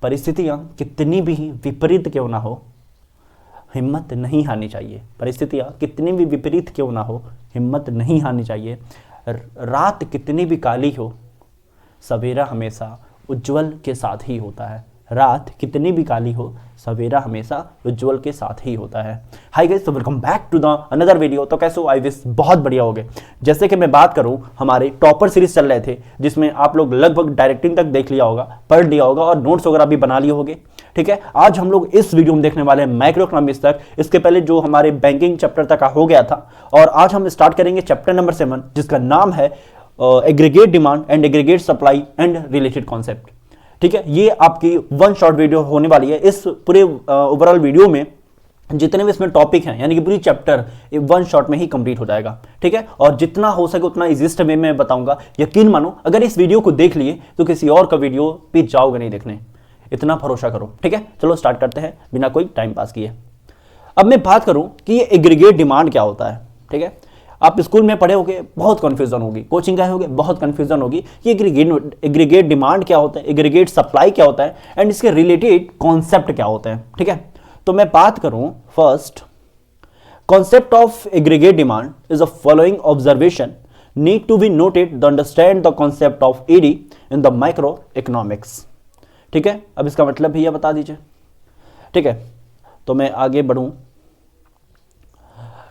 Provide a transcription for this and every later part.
परिस्थितियां कितनी भी विपरीत क्यों ना हो, हिम्मत नहीं हारनी चाहिए। परिस्थितियां कितनी भी विपरीत क्यों ना हो, हिम्मत नहीं हारनी चाहिए। रात कितनी भी काली हो, सवेरा हमेशा उज्जवल के साथ ही होता है। रात कितनी भी काली हो, सवेरा हमेशा उज्जवल के साथ ही होता है। हाय गाइस, तो welcome back to the another video. तो कैसे हो? आई विश बहुत बढ़िया हो गए। जैसे कि मैं बात करूं, हमारे टॉपर सीरीज चल रहे थे जिसमें आप लोग लगभग डायरेक्टिंग तक देख लिया होगा, पढ़ लिया होगा और नोट्स वगैरह भी बना लिए होंगे। ठीक है, आज हम लोग इस वीडियो में देखने वाले हैं माइक्रो इकोनॉमिक्स तक। इसके पहले जो हमारे बैंकिंग चैप्टर तक का हो गया था, और आज हम स्टार्ट करेंगे चैप्टर नंबर 7 जिसका नाम है aggregate demand and aggregate supply and related concept. ठीक है, ये आपकी वन शॉट वीडियो होने वाली है। इस पूरे ओवरऑल वीडियो में जितने भी इसमें टॉपिक हैं, यानी कि पूरी चैप्टर वन शॉट में ही कंप्लीट हो जाएगा। ठीक है, और जितना हो सके उतना इजीएस्ट वे में बताऊंगा। यकीन मानो, अगर इस वीडियो को देख लिए तो किसी और का वीडियो भी जाओगे नहीं देखने, इतना भरोसा करो। ठीक है, चलो स्टार्ट करते हैं बिना कोई टाइम पास किए। अब मैं बात करूं कि ये एग्रीगेट डिमांड क्या होता है। ठीक है, आप स्कूल में पढ़े होगे, बहुत कंफ्यूजन होगी, कोचिंग गए होगे, बहुत कंफ्यूजन होगी कि एग्रीगेट डिमांड क्या होता है, एग्रीगेट सप्लाई क्या होता है एंड इसके रिलेटेड कॉन्सेप्ट क्या होते हैं। ठीक है, तो मैं बात करूं first, concept of aggregate demand is a following observation need to be noted to understand the concept of AD in the micro economics. ठीक है, अब इसका मतलब भैया बता दीजिए। ठीक है, तो मैं आगे बढ़ूं।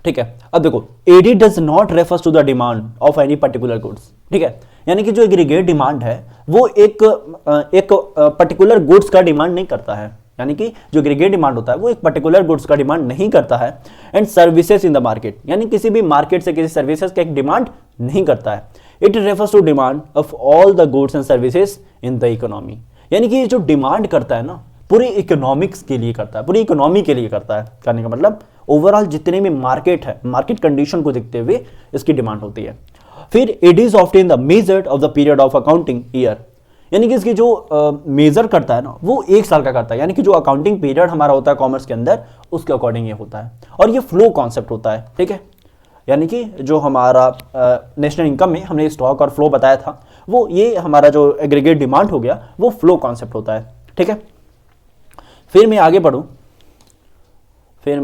ठीक है, अब देखो, AD does not refers to the demand of any particular goods. ठीक है, यानी कि जो एग्रीगेट डिमांड है वो एक पर्टिकुलर गुड्स का डिमांड नहीं करता है। यानी कि जो एग्रीगेट डिमांड होता है वो एक पर्टिकुलर गुड्स का डिमांड नहीं करता है। And services in the market, यानी किसी भी मार्केट से किसी सर्विसेज का एक डिमांड नहीं करता है। It refers to demand of all the goods and services in the economy. यानी कि जो डिमांड करता है ना, पूरी इकोनॉमिक्स के लिए करता है, पूरी इकोनॉमी के लिए करता है। करने का मतलब ओवरऑल जितने भी मार्केट है, मार्केट कंडीशन को देखते हुए इसकी डिमांड होती है। फिर it is often the measured of the period of accounting year, यानी कि इसकी जो मेजर करता है ना वो एक साल का करता है। यानी कि जो अकाउंटिंग पीरियड हमारा होता है कॉमर्स के अंदर, उसके अकॉर्डिंग ये होता है। और ये फ्लो कॉन्सेप्ट होता है। ठीक है, यानी कि जो हमारा नेशनल इनकम में हमने स्टॉक और फ्लो बताया था, वो ये हमारा जो एग्रीगेट डिमांड हो गया वो फ्लो कॉन्सेप्ट होता है। ठीक है, फिर मैं आगे बढ़ूं। फिर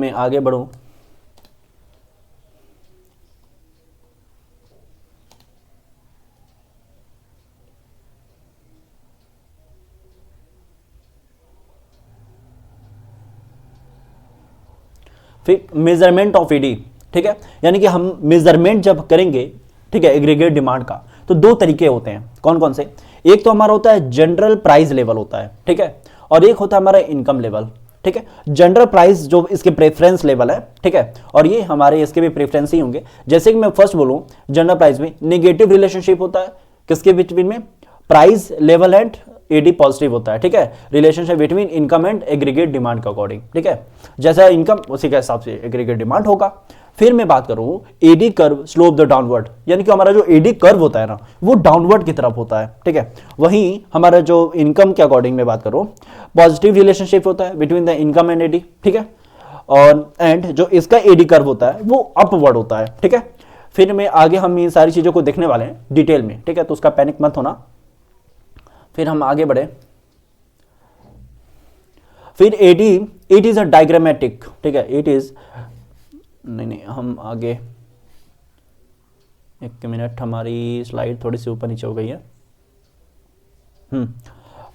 मेजरमेंट ऑफ ईडी। ठीक है, यानी कि हम मेजरमेंट जब करेंगे, ठीक है, एग्रीगेट डिमांड का, तो दो तरीके होते हैं। कौन कौन से? एक तो हमारा होता है जनरल प्राइस लेवल होता है। ठीक है, और एक होता है हमारा इनकम लेवल। ठीक है, जनरल प्राइस जो इसके प्रेफरेंस लेवल है। ठीक है, और ये हमारे इसके भी प्रेफरेंस ही होंगे। जैसे कि मैं फर्स्ट बोलूं, जनरल प्राइस में नेगेटिव रिलेशनशिप होता है किसके बिटवीन में, price level and AD positive होता है। ठीक है, relationship between income and aggregate demand के अकॉर्डिंग। ठीक है, जैसा इनकम उसी के हिसाब से एग्रीगेट डिमांड होगा। फिर मैं बात करूं AD curve slope the downward, यानी कि हमारा जो एडी कर्व होता है ना वो डाउनवर्ड की तरफ होता है। ठीक है, वहीं हमारा जो इनकम के अकॉर्डिंग में बात करूं, पॉजिटिव रिलेशनशिप होता है between the income and AD. ठीक है, और एंड जो इसका एडी कर्व होता है वो अपवर्ड होता है। ठीक है, फिर मैं आगे हम इन सारी चीजों को देखने वाले हैं डिटेल में। ठीक है, तो उसका पैनिक मत होना। फिर हम आगे बढ़े। फिर AD it is a diagrammatic. ठीक है, इट इज नहीं, हम आगे, एक मिनट, हमारी स्लाइड थोड़ी सी ऊपर नीचे हो गई है।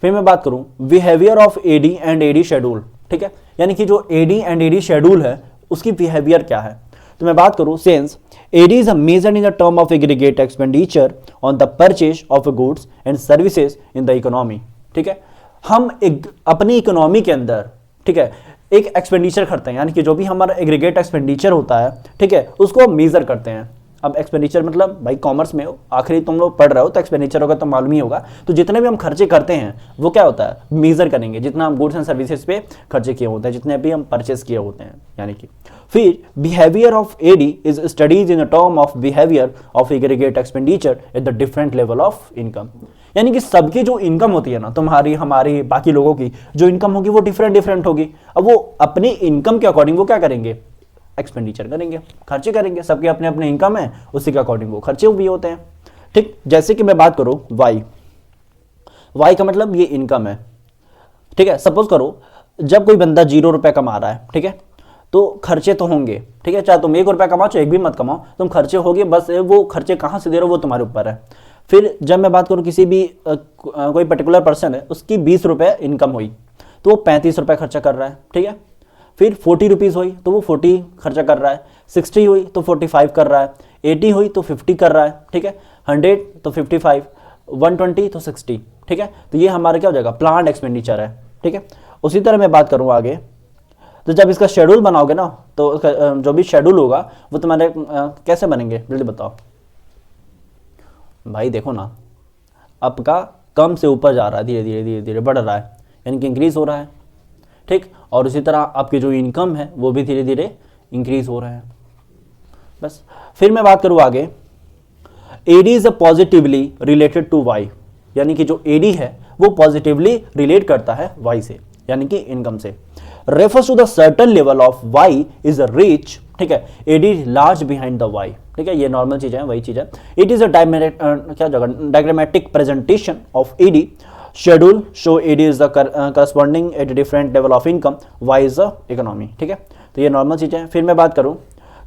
फिर मैं बात करूं behaviour of AD and AD schedule. ठीक है, यानी कि जो एडी एंड एडी शेड्यूल है उसकी बिहेवियर क्या है। तो मैं बात करूं sense AD is measured in the term of aggregate expenditure on the purchase of goods and services in the economy. ठीक है, हम अपनी इकोनॉमी के अंदर, ठीक है, एक एक्सपेंडिचर करते हैं, यानी कि जो भी हमारा एग्रीगेट एक्सपेंडिचर होता है, ठीक है, उसको मेजर करते हैं। अब एक्सपेंडिचर मतलब भाई कॉमर्स में आखिरी तुम लोग पढ़ रहे हो तो एक्सपेंडिचर होगा तो मालूम ही होगा। तो जितने भी हम खर्चे करते हैं वो क्या होता है, मेजर करेंगे, जितना हम गुड्स एंड सर्विसेज पे खर्चे किए होते हैं, जितने भी हम परचेस किए होते हैं। यानी कि फिर behaviour of AD is studies in the term of behaviour of aggregate expenditure at the different level of income. यानी कि सबकी जो इनकम होती है ना, तुम्हारी हमारी बाकी लोगों की जो इनकम होगी वो डिफरेंट होगी। अब वो अपनी इनकम के अकॉर्डिंग वो क्या करेंगे, एक्सपेंडिचर करेंगे, खर्चे करेंगे। सबके अपने अपने इनकम है, उसी के अकॉर्डिंग वो खर्चे भी होते हैं। ठीक, जैसे कि मैं बात करूं वाई का मतलब ये इनकम है। ठीक है। सपोज करो जब कोई बंदा 0 रुपये कमा रहा है, ठीक है, तो खर्चे तो होंगे, ठीक है, चाहे तुम 1 रुपया कमाओ चाहे 1 भी मत कमाओ, तुम खर्चे होगे, बस वो खर्चे कहाँ से दे रहे हो वो तुम्हारे ऊपर है। फिर जब मैं बात करूँ किसी भी कोई पर्टिकुलर पर्सन है, उसकी 20 रुपये इनकम हुई तो वो 35 रुपये खर्चा कर रहा है, ठीक है। फिर 40 रुपीज़ हुई तो वो 40 खर्चा कर रहा है, 60 हुई तो 45 कर रहा है, 80 हुई तो 50 कर रहा है, ठीक है, 100 तो 55, 120 तो 60, ठीक है। तो ये हमारा क्या हो जाएगा, प्लान्ड एक्सपेंडिचर है, ठीक है। उसी तरह मैं बात करूँ आगे, तो जब इसका शेड्यूल बनाओगे ना, तो उसका जो भी शेड्यूल होगा वो तुम्हारे कैसे बनेंगे जल्दी बताओ भाई। देखो ना, आपका कम से ऊपर जा रहा है, धीरे धीरे धीरे धीरे बढ़ रहा है, यानी कि इंक्रीज हो रहा है, ठीक। और उसी तरह आपकी जो इनकम है वो भी धीरे धीरे इंक्रीज हो रहा है, बस। फिर मैं बात करूँ आगे, AD is positively related to Y, यानी कि जो एडी है वो पॉजिटिवली रिलेट करता है वाई से, यानी कि इनकम से। Refers to the certain level of Y is reach, ठीक है, AD large behind the Y, ठीक है, ये नॉर्मल चीज है, वही चीज है। It is a diagrammatic presentation of AD schedule show AD is the corresponding at different level of income, Y is the economy, ठीक है। तो ये नॉर्मल चीज है। फिर मैं बात करूं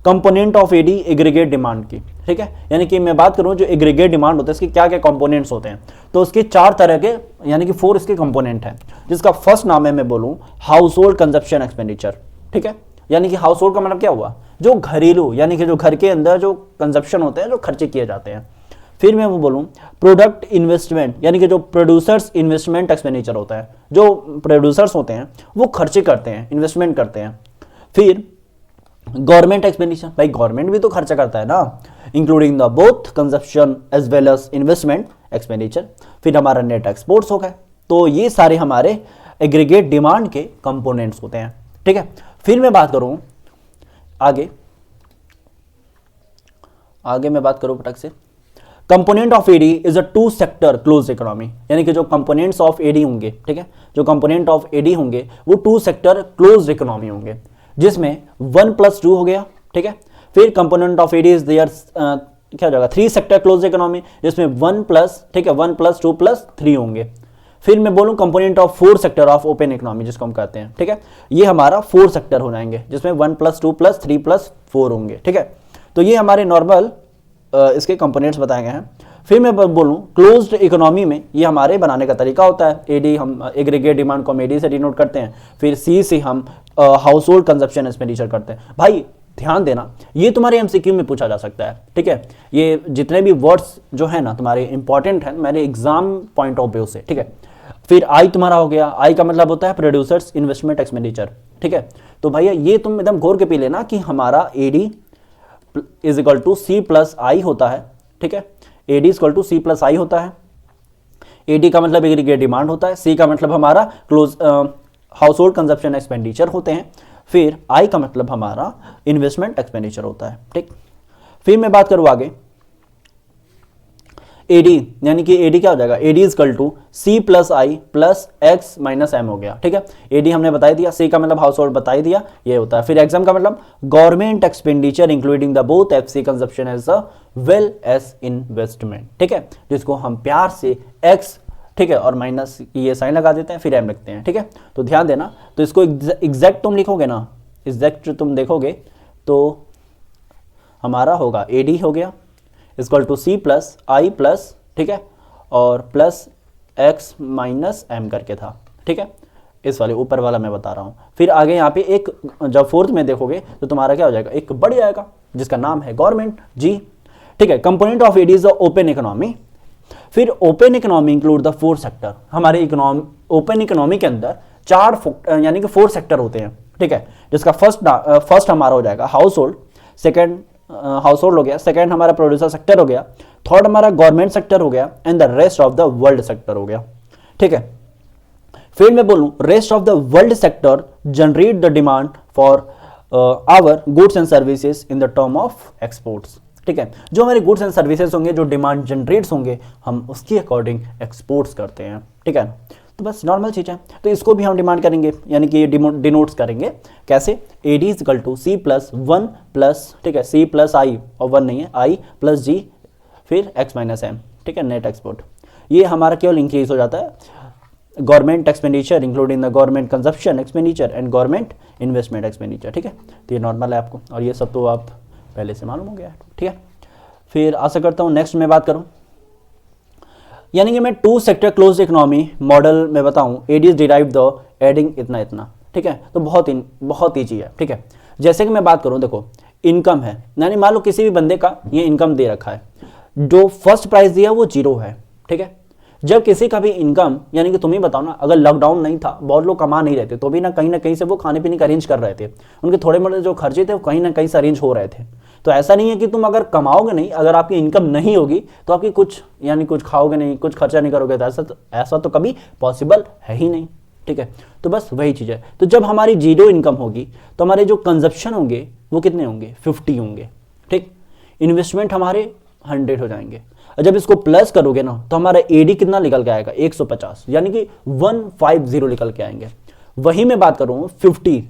component of AD aggregate demand की, ठीक है, यानी कि मैं बात करूं जो एग्रीगेट डिमांड होता है इसके क्या क्या कंपोनेंट्स होते हैं, तो उसके 4 तरह के यानी कि 4 इसके कंपोनेंट हैं, जिसका फर्स्ट नाम है, मैं बोलूं, हाउस होल्ड कंजप्शन एक्सपेंडिचर, ठीक है, यानी कि हाउस होल्ड का मतलब क्या हुआ, जो घरेलू यानी कि जो घर के अंदर जो कंजप्शन होते हैं, जो खर्चे किए जाते हैं। फिर मैं वो बोलूं प्रोडक्ट इन्वेस्टमेंट, यानी कि जो प्रोड्यूसर्स इन्वेस्टमेंट एक्सपेंडिचर होता है, जो प्रोड्यूसर्स होते हैं वो खर्चे करते हैं, इन्वेस्टमेंट करते हैं। फिर गवर्नमेंट एक्सपेंडिचर, भाई गवर्नमेंट भी तो खर्चा करता है ना, including the both consumption as well as investment expenditure. फिर हमारा नेट एक्सपोर्ट्स हो गए। तो ये सारे हमारे एग्रीगेट डिमांड के कंपोनेंट्स होते हैं, ठीक है। फिर मैं बात करूं आगे मैं बात करूं पटक से, component of AD is a 2 sector close economy, यानी कि जो कंपोनेंट्स ऑफ एडी होंगे, ठीक है, जो कंपोनेंट ऑफ एडी होंगे वो 2 सेक्टर क्लोज इकोनॉमी होंगे, जिसमें 1+2 हो गया, ठीक है। फिर component of AD is there क्या हो जाएगा, 3 सेक्टर क्लोज इकोनॉमी, जिसमें 1+, ठीक है, 1+2+3 होंगे। फिर मैं बोलूं component of 4 sector of open economy, जिसको हम कहते हैं, ठीक है, ये हमारा 4 सेक्टर हो जाएंगे, जिसमें 1+2+3+4 होंगे, ठीक है। तो ये हमारे नॉर्मल इसके कंपोनेंट्स बताए गए हैं। फिर मैं बोलूं क्लोज्ड इकोनॉमी में ये हमारे बनाने का तरीका होता है, एडी हम एग्रीगेट डिमांड को हम एडी से डिनोट करते हैं, फिर सी से हम हाउस होल्ड कंजप्शन एक्सपेंडिचर करते हैं। भाई ध्यान देना, ये तुम्हारे एमसीक्यू में पूछा जा सकता है, ठीक है, ये जितने भी वर्ड्स जो है ना तुम्हारे इंपॉर्टेंट है मेरे एग्जाम पॉइंट ऑफ व्यू से, ठीक है। फिर आई तुम्हारा हो गया, आई का मतलब होता है प्रोड्यूसर्स इन्वेस्टमेंट एक्सपेंडिचर, ठीक है। तो भैया ये तुम एकदम गौर के पी लेना कि हमारा AD is equal to C plus I होता है, ठीक है, AD is equal to C plus I होता है। एडी का मतलब एग्रीगेट डिमांड होता है, सी का मतलब हमारा close house hold consumption expenditure होते हैं, फिर आई का मतलब हमारा इन्वेस्टमेंट एक्सपेंडिचर होता है, ठीक। फिर मैं बात करूँ आगे एडी, यानी कि एडी क्या हो जाएगा, AD is equal to C plus I plus X minus M हो गया, ठीक है। एडी हमने बता दिया, सी का मतलब हाउस होल्ड बता ही दिया, ये होता है। फिर एग्जाम का मतलब government expenditure including the both FC consumption as a well as investment, ठीक है, जिसको हम प्यार से एक्स, ठीक है, और माइनस ये साइन लगा देते हैं, फिर एम लिखते हैं, ठीक है। तो ध्यान देना, तो इसको एग्जैक्ट तुम लिखोगे ना, एग्जैक्ट तुम देखोगे तो हमारा होगा एडी हो गया equal to C plus I plus, ठीक है, और प्लस एक्स माइनस एम करके था, ठीक है, इस वाले ऊपर वाला मैं बता रहा हूँ। फिर आगे यहाँ पे एक जब 4th में देखोगे तो तुम्हारा क्या हो जाएगा, एक बढ़ जाएगा जिसका नाम है गवर्नमेंट जी, ठीक है। Component of AD is the open economy. फिर open economy include the 4 sector, हमारे ओपन इकोनॉमी के अंदर 4 यानी कि 4 सेक्टर होते हैं, ठीक है, जिसका फर्स्ट हमारा हो जाएगा house hold, second house hold हो गया, सेकंड हमारा प्रोड्यूसर सेक्टर हो गया, थर्ड हमारा गवर्नमेंट सेक्टर हो गया, and the rest of the world sector हो गया, ठीक है। फिर मैं बोलूं rest of the world sector generate the demand for our goods and services in the term of exports, ठीक है। जो हमारे गुड्स एंड सर्विसेज होंगे, जो डिमांड जनरेट्स होंगे, हम उसके अकॉर्डिंग एक्सपोर्ट्स करते हैं, ठीक है। तो बस नॉर्मल चीज़ है, तो इसको भी हम डिमांड करेंगे, यानी कि ये डिनोट्स करेंगे कैसे, AD is equal to C plus 1 plus, ठीक है, सी प्लस आई, और 1 नहीं है, आई प्लस जी, फिर एक्स माइनस एम, ठीक है, नेट एक्सपोर्ट। ये हमारा केवल इंक्रीज हो जाता है government expenditure including the government consumption expenditure and government investment expenditure, ठीक है। तो ये नॉर्मल है आपको, और ये सब तो आप पहले से मालूम हो गया है, ठीक है। फिर आशा करता हूँ नेक्स्ट मैं बात करूँ, यानी कि मैं 2 सेक्टर क्लोज इकोनॉमी मॉडल में बताऊँ, AD is derive the adding इतना इतना, ठीक है। तो बहुत ईजी है, ठीक है। जैसे कि मैं बात करूँ, देखो इनकम है, यानी मान लो किसी भी बंदे का ये इनकम दे रखा है, जो फर्स्ट प्राइस दिया वो 0 है, ठीक है। जब किसी का भी इनकम, यानी कि तुम ही बताओ ना, अगर लॉकडाउन नहीं था, बहुत लोग कमा नहीं रहे थे, तो भी ना कहीं से वो खाने पीने का अरेंज कर रहे थे, उनके थोड़े मोटे जो खर्चे थे वो कहीं ना कहीं से अरेंज हो रहे थे। तो ऐसा नहीं है कि तुम अगर कमाओगे नहीं, अगर आपकी इनकम नहीं होगी तो आपकी कुछ, यानी कुछ खाओगे नहीं, कुछ खर्चा नहीं करोगे, तो ऐसा तो कभी पॉसिबल है ही नहीं, ठीक है। तो बस वही चीज़ है। तो जब हमारी 0 इनकम होगी तो हमारे जो कंजप्शन होंगे वो कितने होंगे, 50 होंगे, ठीक। इन्वेस्टमेंट हमारे 100 हो जाएंगे, और जब इसको प्लस करोगे ना तो हमारा एडी कितना निकल के आएगा, 150, यानी कि 150 निकल के आएंगे। वही मैं बात करूँ 50,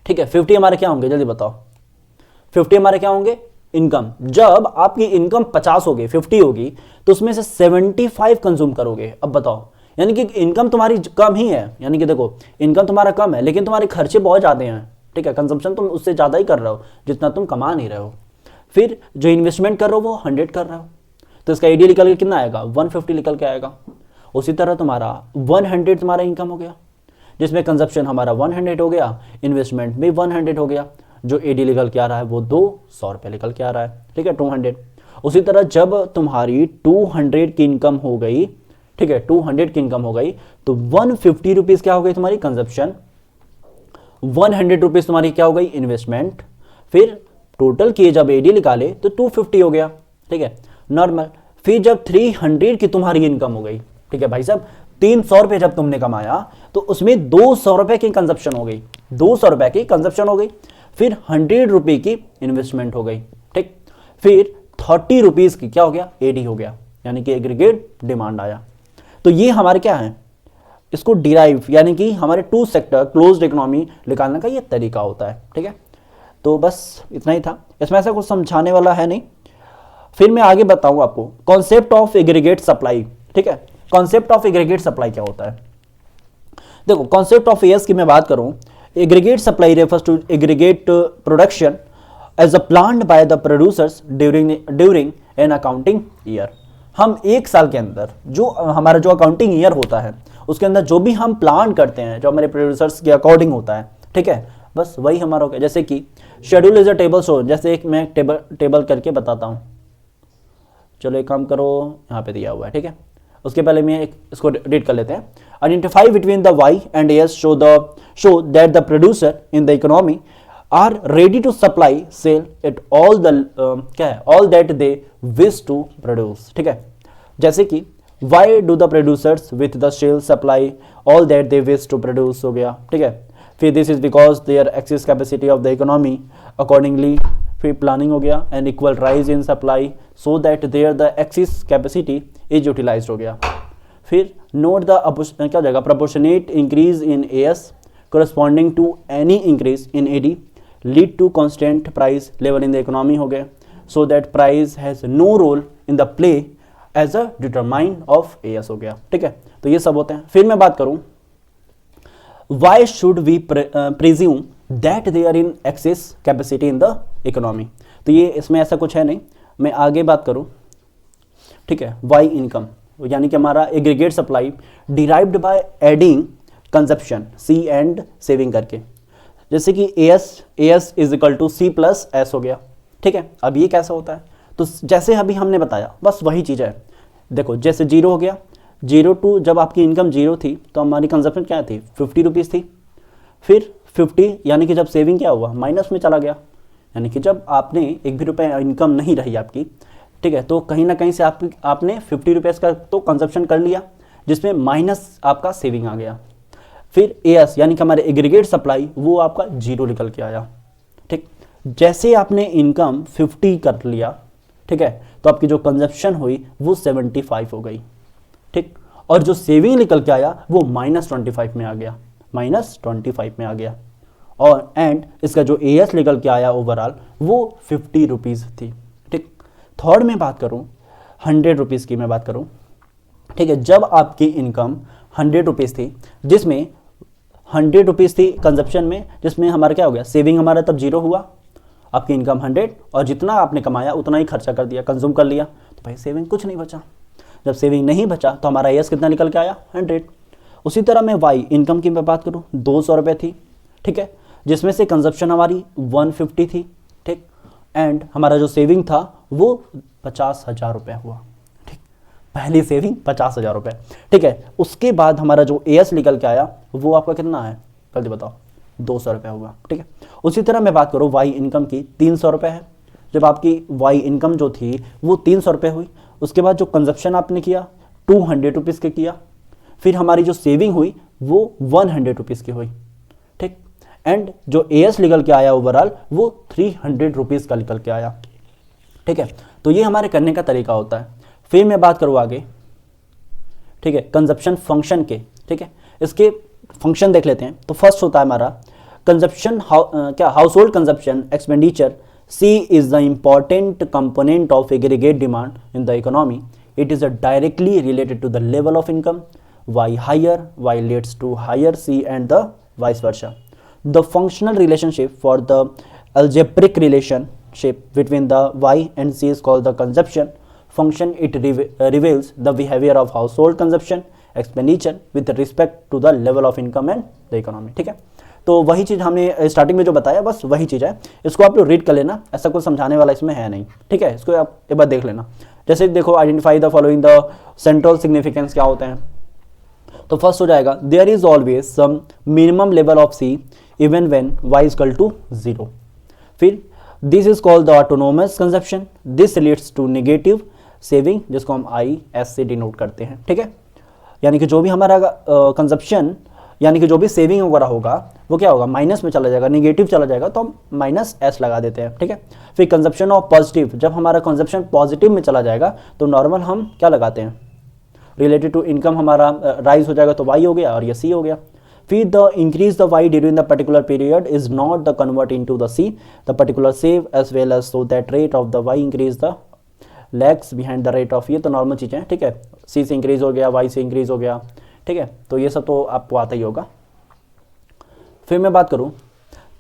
ठीक है। 50 हमारे क्या होंगे, जल्दी बताओ, 50 हमारे क्या होंगे, इनकम। जब आपकी इनकम 50 होगी, 50 होगी, तो उसमें से 75 कंज्यूम करोगे। अब बताओ, यानी कि इनकम तुम्हारी कम ही है, यानी कि देखो इनकम तुम्हारा कम है लेकिन तुम्हारे खर्चे बहुत ज़्यादा हैं, ठीक है। कंजम्पशन तुम उससे ज़्यादा ही कर रहे हो जितना तुम कमा नहीं रहे हो। फिर जो इन्वेस्टमेंट कर रहे हो वो 100 कर रहे हो, तो इसका एडी निकल के कितना आएगा, 150 निकल के आएगा। उसी तरह तुम्हारा 100 तुम्हारा इनकम हो गया, जिसमें कंजप्शन हमारा 100 हो गया, इन्वेस्टमेंट भी 100 हो गया, जो एडी निकल के आ रहा है वो 200 रुपये निकल के आ रहा है, ठीक है, 200। उसी तरह जब तुम्हारी 200 की इनकम हो गई, ठीक है, 200 की इनकम हो गई, तो 150 रुपीज़ क्या हो गई तुम्हारी कंजप्शन, 100 रुपीज़ तुम्हारी क्या हो गई इन्वेस्टमेंट, फिर टोटल किए जब एडी निकाले तो 250 हो गया, ठीक है, नॉर्मल। फिर जब 300 की तुम्हारी इनकम हो गई, ठीक है भाई साहब, 300 रुपये जब तुमने कमाया तो उसमें 200 रुपये की कंजप्शन हो गई, 200 रुपये की कंजप्शन हो गई, फिर 100 रुपये की इन्वेस्टमेंट हो गई, ठीक। फिर 30 रुपीज़ की क्या हो गया, एडी हो गया, यानी कि एग्रीगेट डिमांड आया। तो ये हमारे क्या है, इसको डिराइव, यानी कि हमारे 2 सेक्टर क्लोज्ड इकोनॉमी निकालने का ये तरीका होता है, ठीक है। तो बस इतना ही था, इसमें ऐसा कुछ समझाने वाला है नहीं। फिर मैं आगे बताऊं आपको कॉन्सेप्ट ऑफ एग्रीगेट सप्लाई, ठीक है। कॉन्सेप्ट ऑफ एग्रीगेट सप्लाई क्या होता है, देखो कॉन्सेप्ट ऑफ एएस की मैं बात करूं, aggregate supply refers to aggregate production as a planned by the producers during an accounting year. हम एक साल के अंदर जो हमारा जो अकाउंटिंग ईयर होता है उसके अंदर जो भी हम प्लान करते हैं, जो हमारे प्रोड्यूसर्स के अकॉर्डिंग होता है, ठीक है, बस वही हमारा हो गया। जैसे कि schedule is a table show, जैसे एक मैं टेबल करके बताता हूँ, चलो एक काम करो, यहाँ पे दिया हुआ है, ठीक है। उसके पहले मैं इसको रीड कर लेते हैं। Identify between the Y and S show that the producer in the economy are ready to supply sell at all the क्या है, all that they wish to produce, ठीक है। जैसे कि Y do the producers with the sell supply all that they wish to produce, हो गया, ठीक है। फिर this is because there excess capacity of the economy accordingly, फिर प्लानिंग हो गया, and equal rise in supply so that there the excess capacity is utilised, हो गया। फिर नोट द क्या जगह proportionate increase in AS corresponding to any increase in AD lead to constant price level in the economy, हो गए, so that price has no role in the play as a determinant of AS, हो गया, ठीक है। तो ये सब होते हैं। फिर मैं बात करूं why should we presume that they are in excess capacity in the economy, तो ये इसमें ऐसा कुछ है नहीं। मैं आगे बात करूं, ठीक है, why income, यानी कि हमारा aggregate supply derived by adding consumption C and saving करके, जैसे कि S is equal to C plus S, हो गया, ठीक है। अब ये कैसा होता है, तो जैसे अभी हमने बताया बस वही चीज़ है। देखो जैसे 0 हो गया, 0 टू जब आपकी इनकम 0 थी तो हमारी कंजप्शन क्या थी, 50 रुपीज़ थी। फिर 50 यानी कि जब सेविंग क्या हुआ, माइनस में चला गया, यानी कि जब आपने 1 भी रुपये इनकम नहीं रही आपकी, ठीक है, तो कहीं ना कहीं से आपने 50 रुपीज़ का तो कंजप्शन कर लिया, जिसमें माइनस आपका सेविंग आ गया। फिर एएस यानी कि हमारे एग्रीगेट सप्लाई वो आपका 0 निकल के आया, ठीक। जैसे आपने इनकम 50 कर लिया, ठीक है, तो आपकी जो कंजप्शन हुई वो 75 हो गई, ठीक। और जो सेविंग निकल के आया वो -25 में आ गया, -25 में आ गया। और एंड इसका जो एएस निकल के आया ओवरऑल वो 50 रुपीज़ थी, ठीक। थर्ड में बात करूँ 100 रुपीज़ की मैं बात करूँ, ठीक है, जब आपकी इनकम 100 रुपीज़ थी, जिसमें 100 रुपीज़ थी कंजप्शन में, जिसमें हमारा क्या हो गया, सेविंग हमारा तब जीरो हुआ, आपकी इनकम 100 और जितना आपने कमाया उतना ही खर्चा कर दिया, कंज्यूम कर लिया, तो भाई सेविंग कुछ नहीं बचा। जब सेविंग नहीं बचा तो हमारा एस कितना निकल के आया, 100। उसी तरह मैं वाई इनकम की मैं बात करूँ, 200 रुपये थी, ठीक है, जिसमें से कंजप्शन हमारी 150 थी, ठीक, एंड हमारा जो सेविंग था वो 50,000 रुपये हुआ, ठीक, पहली सेविंग 50,000 रुपये, ठीक है। उसके बाद हमारा जो एस निकल के आया वो आपका कितना है, जल्दी बताओ, 200 रुपये हुआ, ठीक है। उसी तरह मैं बात करूँ वाई इनकम की, 300 रुपये है। जब आपकी वाई इनकम जो थी वो 300 रुपये हुई, उसके बाद जो कंजप्शन आपने किया 200 रुपीज़ के किया, फिर हमारी जो सेविंग हुई वो 100 रुपीज़ की हुई, ठीक, एंड जो एस निकल के आया ओवरऑल वो 300 रुपीज़ का निकल के आया, ठीक है। तो ये हमारे करने का तरीका होता है। फिर मैं बात करूँ आगे, ठीक है, कंजप्शन फंक्शन के, ठीक है, इसके फंक्शन देख लेते हैं। तो फर्स्ट होता है हमारा कंजप्शन, क्या, house hold consumption expenditure. C is the important component of aggregate demand in the economy. It is directly related to the level of income. Y higher, Y leads to higher C and the vice versa. The functional relationship for the algebraic relationship between the Y and C is called the consumption function. It reveals the behavior of household consumption expenditure with respect to the level of income and the economy. ठीक है, तो वही चीज़ हमने starting में जो बताया बस वही चीज़ है, इसको आप लोग रीड कर लेना, ऐसा कुछ समझाने वाला इसमें है नहीं, ठीक है। इसको आप एक बार देख लेना। जैसे देखो, identify the following the central significance क्या होते हैं। तो फर्स्ट हो जाएगा, there is always some minimum level of C even when Y equal to 0। फिर this is called the autonomous consumption, this leads to negative saving, जिसको हम I S से डिनोट करते हैं, ठीक है। यानी कि जो भी हमारा कंजप्शन यानी कि जो भी सेविंग वगैरह होगा वो क्या होगा, माइनस में चला जाएगा, निगेटिव चला जाएगा, तो हम माइनस एस लगा देते हैं, ठीक है। फिर कंजप्शन ऑफ पॉजिटिव, जब हमारा कंजप्शन पॉजिटिव में चला जाएगा तो नॉर्मल हम क्या लगाते हैं, रिलेटेड टू इनकम हमारा राइज हो जाएगा तो वाई हो गया और ये सी हो गया। फिर the increase the Y during the particular period is not the convert into the C the particular save as well as, so that rate of the Y increase the lags behind the rate of, ये तो normal चीज़ें हैं, ठीक है। सी से increase हो गया, Y से इंक्रीज हो गया, ठीक है, तो ये सब तो आपको आता ही होगा। फिर मैं बात करूं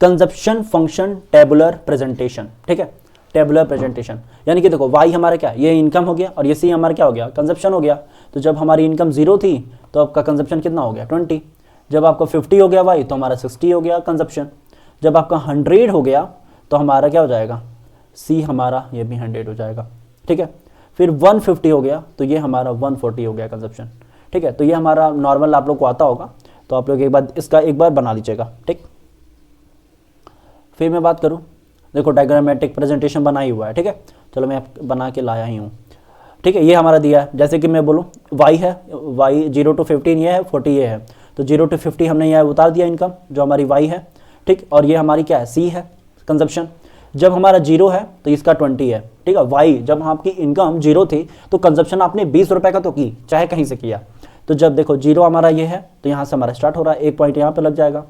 कंजप्शन फंक्शन टेबुलर प्रेजेंटेशन, ठीक है, टेबुलर प्रेजेंटेशन, यानी कि देखो वाई हमारा क्या, ये इनकम हो गया और ये सी हमारा क्या हो गया, कंजप्शन हो गया। तो जब हमारी इनकम 0 थी तो आपका कंजप्शन कितना हो गया, 20। जब आपका 50 हो गया वाई तो हमारा 60 हो गया कंजप्शन। जब आपका 100 हो गया तो हमारा क्या हो जाएगा, सी हमारा ये भी 100 हो जाएगा, ठीक है। फिर 150 हो गया तो ये हमारा 140 हो गया कंजप्शन, ठीक है। तो ये हमारा नॉर्मल आप लोग को आता होगा, तो आप लोग एक बार इसका एक बार बना लीजिएगा, ठीक। फिर मैं बात करूं, देखो डायग्रामेटिक प्रेजेंटेशन बनाई हुआ है, ठीक है, चलो मैं बना के लाया ही हूँ, ठीक है। ये हमारा दिया है, जैसे कि मैं बोलूँ वाई है, वाई 0 to 15 ये है, 40 ये है, तो 0 to 50 हमने यहाँ उतार दिया इनकम जो हमारी वाई है, ठीक, और ये हमारी क्या है, सी है कंजप्शन। जब हमारा 0 है तो इसका 20 है, ठीक है। वाई जब आपकी इनकम 0 थी तो कंजप्शन आपने 20 रुपये का तो की, चाहे कहीं से किया। तो जब देखो 0 हमारा ये है तो यहाँ से हमारा स्टार्ट हो रहा है, 1 पॉइंट यहाँ पे लग जाएगा।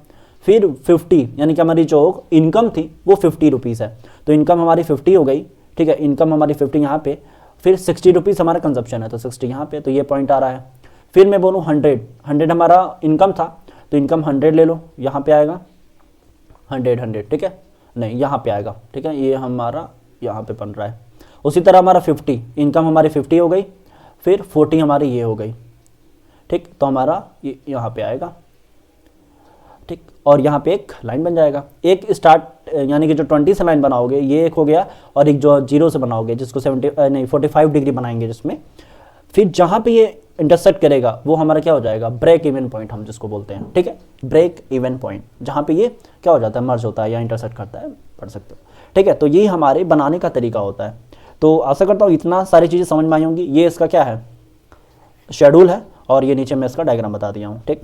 फिर 50 यानी कि हमारी जो इनकम थी वो 50 रुपीज़ है, तो इनकम हमारी 50 हो गई, ठीक है, इनकम हमारी 50 यहाँ पे। फिर 60 रुपीज़ हमारा कंजप्शन है तो 60 यहाँ पे, तो ये पॉइंट आ रहा है। फिर मैं बोलूँ 100 हमारा इनकम था तो इनकम 100 ले लो, यहाँ पे आएगा 100, ठीक है, नहीं यहाँ पे आएगा, ठीक है, ये हमारा यहाँ पे बन रहा है। उसी तरह हमारा 50 इनकम हमारी 50 हो गई, फिर 40 हमारी ये हो गई, ठीक, तो हमारा ये यहाँ पे आएगा, ठीक, और यहाँ पे एक लाइन बन जाएगा। एक स्टार्ट यानी कि जो 20 से लाइन बनाओगे ये एक हो गया, और एक जो 0 से बनाओगे जिसको 45 डिग्री बनाएंगे, जिसमें फिर जहाँ पे ये इंटरसेक्ट करेगा वो हमारा क्या हो जाएगा, ब्रेक इवन पॉइंट हम जिसको बोलते हैं, ठीक है, ब्रेक इवन पॉइंट, जहाँ पे ये क्या हो जाता है, मर्ज होता है या इंटरसेक्ट करता है, पढ़ सकते हो, ठीक है। तो ये हमारे बनाने का तरीका होता है। तो आशा करता हूँ इतना सारी चीज़ें समझ में आई होंगी। ये इसका क्या है, शेड्यूल है, और ये नीचे मैं इसका डायग्राम बता दिया हूँ, ठीक।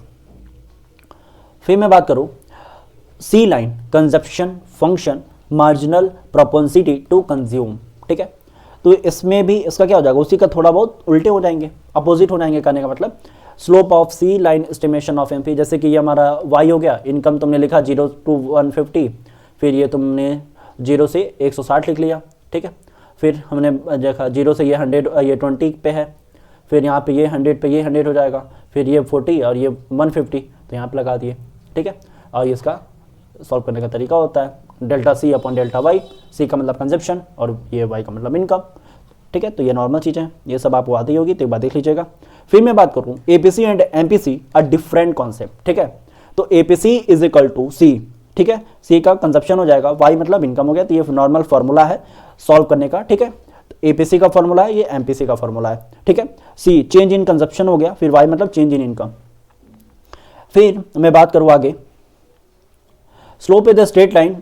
फिर मैं बात करूँ C line consumption function marginal propensity to consume, ठीक है। तो इसमें भी इसका क्या हो जाएगा, उसी का थोड़ा बहुत उल्टे हो जाएंगे, अपोजिट हो जाएंगे, करने का मतलब slope of C line estimation of MP. जैसे कि ये हमारा वाई हो गया, इनकम तुमने लिखा 0 to 150, फिर ये तुमने 0 से 160 लिख लिया, ठीक है। फिर हमने देखा 0 से ये 100 ये 20 पे है, फिर यहाँ पे ये 100 पे ये 100 हो जाएगा, फिर ये 40 और ये 150, तो यहाँ पे लगा दिए, ठीक है। और इसका सॉल्व करने का तरीका होता है delta C upon delta Y, C का मतलब कंजप्शन और ये वाई का मतलब इनकम, ठीक है। तो ये नॉर्मल चीज़ें, ये सब आपको आती होगी, तो एक बार देख लीजिएगा। फिर मैं बात करूँ APC and MPC are different concept, ठीक है। तो APC is equal to C, ठीक है, सी का कंजप्शन हो जाएगा, वाई मतलब इनकम हो गया, तो ये नॉर्मल फार्मूला है सॉल्व करने का, ठीक है। एपीसी का फॉर्मूला है, ये एमपीसी का फॉर्मूला है, ठीक है। सी चेंज इन कंजप्शन हो गया, फिर वाई मतलब चेंज इन इनकम। फिर मैं बात करूँ आगे, slope is the straight line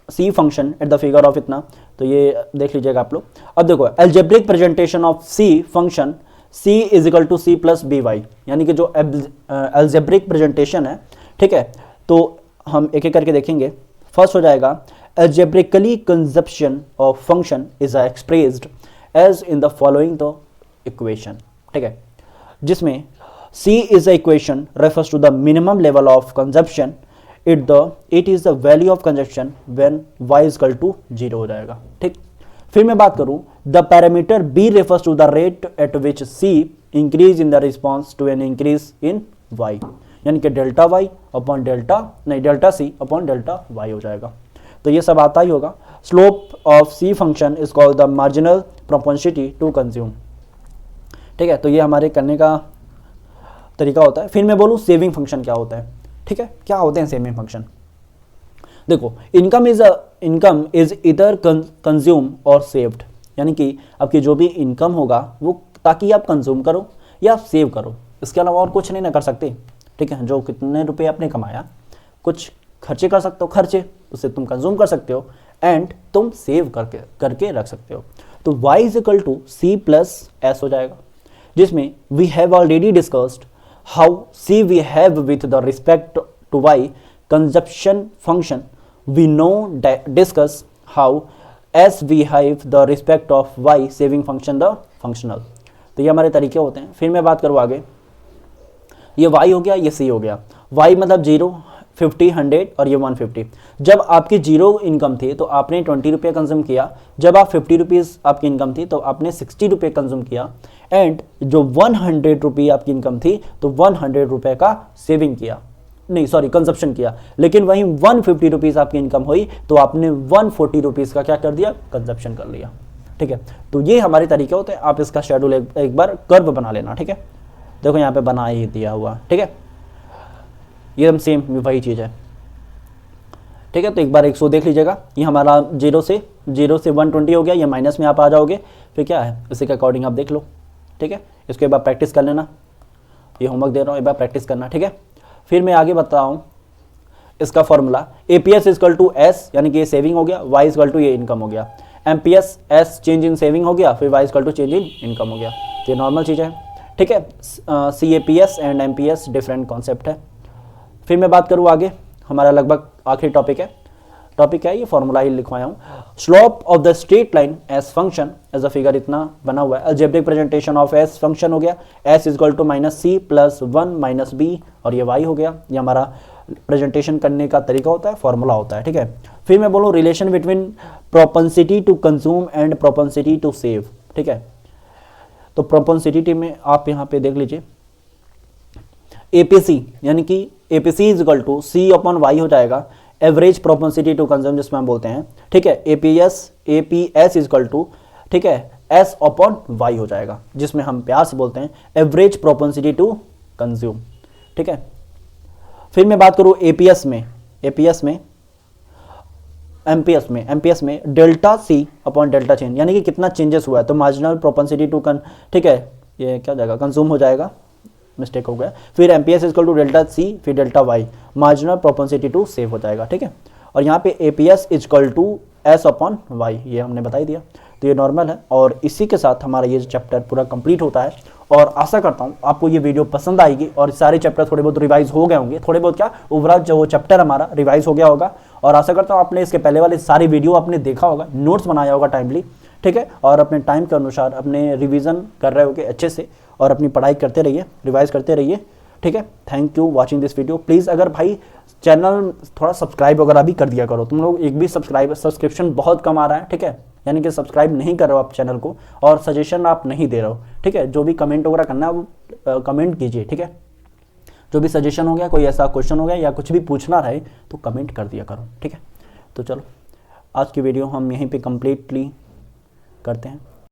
C function at the figure of इतना, तो ये देख लीजिएगा आप लोग। अब देखो algebraic presentation of C function C is equal to C plus B Y, यानी कि जो एल्जेब्रिक प्रेजेंटेशन है, ठीक है। तो हम एक एक करके देखेंगे। फर्स्ट हो जाएगा algebraically consumption of function is expressed as in the following the equation, ठीक है, जिसमें C is the equation refers to the minimum level of consumption, it is the value of consumption when y is equal to 0 हो जाएगा, ठीक। फिर मैं बात करूं the parameter B refers to the rate at which C increase in the response to an increase in y, यानी कि delta Y upon delta C upon delta Y हो जाएगा। तो ये सब आता ही होगा। Slope of C function is called the marginal propensity to consume, ठीक है। तो ये हमारे करने का तरीका होता है। फिर मैं बोलूँ सेविंग फंक्शन क्या होता है, ठीक है, क्या होते हैं सेविंग फंक्शन। देखो इनकम इज इधर कंज्यूम और सेव्ड, यानी कि आपकी जो भी इनकम होगा वो ताकि आप कंज्यूम करो या सेव करो, इसके अलावा और कुछ नहीं ना कर सकते, ठीक है। जो कितने रुपए आपने कमाया, कुछ खर्चे कर सकते हो, खर्चे उससे तुम कंज्यूम कर सकते हो एंड तुम सेव करके रख सकते हो। तो y is equal to C plus S हो जाएगा, जिसमें we have already discussed how C we have with the respect to y consumption function, we know discuss how S we have the respect of y saving function the functional. तो ये हमारे तरीके होते हैं। फिर मैं बात करूँ आगे, ये y हो गया, ये c हो गया। y मतलब 0, 50, 100 और ये 150। जब आपकी 0 इनकम थी तो आपने 20 रुपये कंज्यूम किया, जब आप 50 रुपीज़ आपकी इनकम थी तो आपने 60 रुपये कंज्यूम किया, एंड जो 100 रुपये आपकी इनकम थी तो 100 रुपये का सेविंग किया, नहीं सॉरी कंजप्शन किया। लेकिन वहीं 150 रुपीज़ आपकी इनकम हुई तो आपने 140 रुपीज़ का क्या कर दिया, कंजप्शन कर लिया, ठीक है। तो ये हमारे तरीके होते हैं। आप इसका शेड्यूल एक बार कर्व बना लेना, ठीक है। देखो यहाँ पे बना ही दिया हुआ, ठीक है, ये हम सेम वही चीज़ है, ठीक है। तो एक बार 100 देख लीजिएगा, ये हमारा 0 से 120 हो गया, ये माइनस में आप आ जाओगे, फिर क्या है इसी के अकॉर्डिंग आप देख लो, ठीक है। इसको एक बार प्रैक्टिस कर लेना, ये होमवर्क दे रहा हूँ, एक बार प्रैक्टिस करना, ठीक है। फिर मैं आगे बता रहा हूँ इसका formula, APS is equal to S, यानी कि ये सेविंग हो गया, वाई इजकल टू ये इनकम हो गया, MPS S change in saving हो गया, फिर Y is equal to change in income हो गया। तो ये नॉर्मल चीज़ है, ठीक है। CAPS and MPS different concept है। फिर मैं बात करूँ आगे, हमारा लगभग आखिरी टॉपिक है, ये फॉर्मूला ही लिखवाया हूँ। Slope of the straight line S function as a figure इतना बना हुआ है। Algebraic presentation of S function हो गया, S is equal to -c plus 1 minus B और ये y हो गया। ये हमारा प्रेजेंटेशन करने का तरीका होता है, फॉर्मूला होता है, ठीक है। फिर मैं बोलूँ relation between propensity to consume and propensity to save, ठीक है। तो प्रोपेंसिटी में आप यहाँ पे देख लीजिए, एपीसी यानी कि APC is equal to C upon Y हो जाएगा, एवरेज प्रोपेंसिटी टू कंज्यूम जिसमें हम बोलते हैं, ठीक है। एपीएस इज इक्वल टू, ठीक है, एस अपॉन वाई हो जाएगा, जिसमें हम प्यार से बोलते हैं एवरेज प्रोपेंसिटी टू कंज्यूम, ठीक है। फिर मैं बात करूँ एपीएस में एमपीएस में delta C upon delta change, यानी कि कितना चेंजेस हुआ है, तो मार्जिनल प्रोपेंसिटी टू ठीक है, ये क्या जाएगा, कंज्यूम हो जाएगा, मिस्टेक हो गया। फिर MPS equal to delta C, फिर delta Y, marginal propensity to save हो जाएगा, ठीक है। और यहाँ पे APS equal to S upon Y, ये हमने बता ही दिया। तो ये नॉर्मल है, और इसी के साथ हमारा ये चैप्टर पूरा कंप्लीट होता है। और आशा करता हूँ आपको ये वीडियो पसंद आएगी और सारे चैप्टर थोड़े बहुत रिवाइज हो गए होंगे, थोड़े बहुत क्या ओवरऑल जो चैप्टर हमारा रिवाइज हो गया होगा। और आशा करता हूँ आपने इसके पहले वाले सारी वीडियो आपने देखा होगा, नोट्स बनाया होगा टाइमली, ठीक है। और अपने टाइम के अनुसार अपने रिवीजन कर रहे होगे अच्छे से, और अपनी पढ़ाई करते रहिए, रिवाइज करते रहिए, ठीक है। Thank you watching this video. Please अगर भाई चैनल थोड़ा सब्सक्राइब वगैरह भी कर दिया करो, तुम लोग एक भी सब्सक्रिप्शन बहुत कम आ रहा है, ठीक है, यानी कि सब्सक्राइब नहीं कर रहे हो आप चैनल को, और सजेशन आप नहीं दे रहे हो, ठीक है। जो भी कमेंट वगैरह करना है वो कमेंट कीजिए, ठीक है। जो भी सजेशन हो गया, कोई ऐसा क्वेश्चन हो गया या कुछ भी पूछना रहे तो कमेंट कर दिया करो, ठीक है। तो चलो आज की वीडियो हम यहीं पे कंप्लीटली करते हैं।